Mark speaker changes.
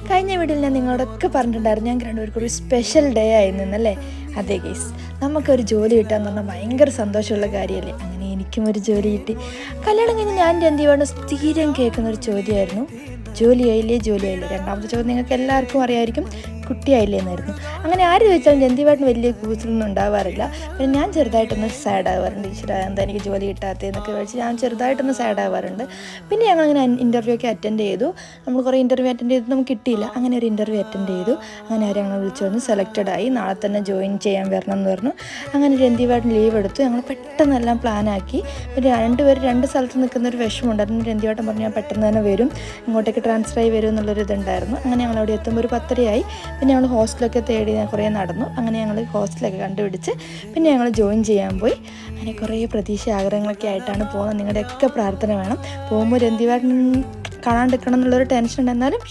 Speaker 1: കഴിഞ്ഞ വീഡിയോയിൽ ഞാൻ നിങ്ങളോടൊക്കെ പറഞ്ഞിട്ടുണ്ടായിരുന്നു ഞങ്ങൾക്ക് രണ്ടുപേർക്കും ഒരു സ്പെഷ്യൽ ഡേ ആയിരുന്നല്ലേ. അതെ ഗൈസ്, നമുക്കൊരു ജോലി കിട്ടാന്ന് പറഞ്ഞാൽ ഭയങ്കര സന്തോഷമുള്ള കാര്യമല്ലേ. അങ്ങനെ എനിക്കും ഒരു ജോലി കിട്ടി. കല്യാണം കഴിഞ്ഞ് ഞാൻ രഞ്ജീവാണ് സ്ഥിരം കേൾക്കുന്നൊരു ചോദ്യമായിരുന്നു, ജോലിയായില്ലേ ജോലിയായില്ലേ. രണ്ടാമത്തെ ചോദ്യം നിങ്ങൾക്ക് എല്ലാവർക്കും അറിയാമായിരിക്കും, കുട്ടിയായില്ലേ എന്നായിരുന്നു. അങ്ങനെ ആര് ചോദിച്ചാലും ജന്തിവാട്ടിന് വലിയ കൂസലൊന്നും ഉണ്ടാവാറില്ല. പിന്നെ ഞാൻ ചെറുതായിട്ടൊന്ന് സാഡ് ആവാറുണ്ട്, ഈശ്വര എന്താ എനിക്ക് ജോലി കിട്ടാത്തതെന്നൊക്കെ വെച്ച് ഞാൻ ചെറുതായിട്ടൊന്ന് സാഡ് ആവാറുണ്ട്. പിന്നെ ഞങ്ങളിങ്ങനെ ഇൻ്റർവ്യൂ ഒക്കെ അറ്റൻഡ് ചെയ്തു. നമ്മൾ കുറേ ഇൻ്റർവ്യൂ അറ്റൻഡ് ചെയ്ത് നമുക്ക് കിട്ടിയില്ല. അങ്ങനെ ഒരു ഇൻ്റർവ്യൂ അറ്റൻഡ് ചെയ്തു. അങ്ങനെ അവർ ഞങ്ങൾ വിളിച്ചു വന്ന് സെലക്റ്റഡ് ആയി. നാളെ തന്നെ ജോയിൻ ചെയ്യാൻ വരണം എന്ന് പറഞ്ഞു. അങ്ങനെ രഞ്ജീവാട്ടിന് ലീവ് എടുത്തു. ഞങ്ങൾ പെട്ടെന്നെല്ലാം പ്ലാനാക്കി. പിന്നെ രണ്ടുപേരും രണ്ട് സ്ഥലത്ത് നിൽക്കുന്നൊരു വിഷമമുണ്ടായിരുന്നു. രഞ്ജീവാട്ടൻ പറഞ്ഞു ഞാൻ പെട്ടെന്ന് തന്നെ വരും, ഇങ്ങോട്ടേക്ക് ട്രാൻസ്ഫർ ആയി വരും എന്നുള്ളൊരു ഇതുണ്ടായിരുന്നു. അങ്ങനെ ഞങ്ങൾ അവിടെ എത്തുമ്പോൾ ഒരു 10:30 പിന്നെ ഞങ്ങൾ ഹോസ്റ്റലൊക്കെ തേടി കുറേ നടന്നു. അങ്ങനെ ഞങ്ങൾ ഹോസ്റ്റലൊക്കെ കണ്ടുപിടിച്ച് പിന്നെ ഞങ്ങൾ ജോയിൻ ചെയ്യാൻ പോയി. അങ്ങനെ കുറേ പ്രതീക്ഷ ആഗ്രഹങ്ങളൊക്കെ ആയിട്ടാണ് പോകുന്നത്. നിങ്ങളുടെയൊക്കെ പ്രാർത്ഥന വേണം. പോകുമ്പോൾ രഞ്ജീവാട്ടൻ കാണാണ്ടിരിക്കണം എന്നുള്ളൊരു ടെൻഷൻ ഉണ്ട്. എന്നാലും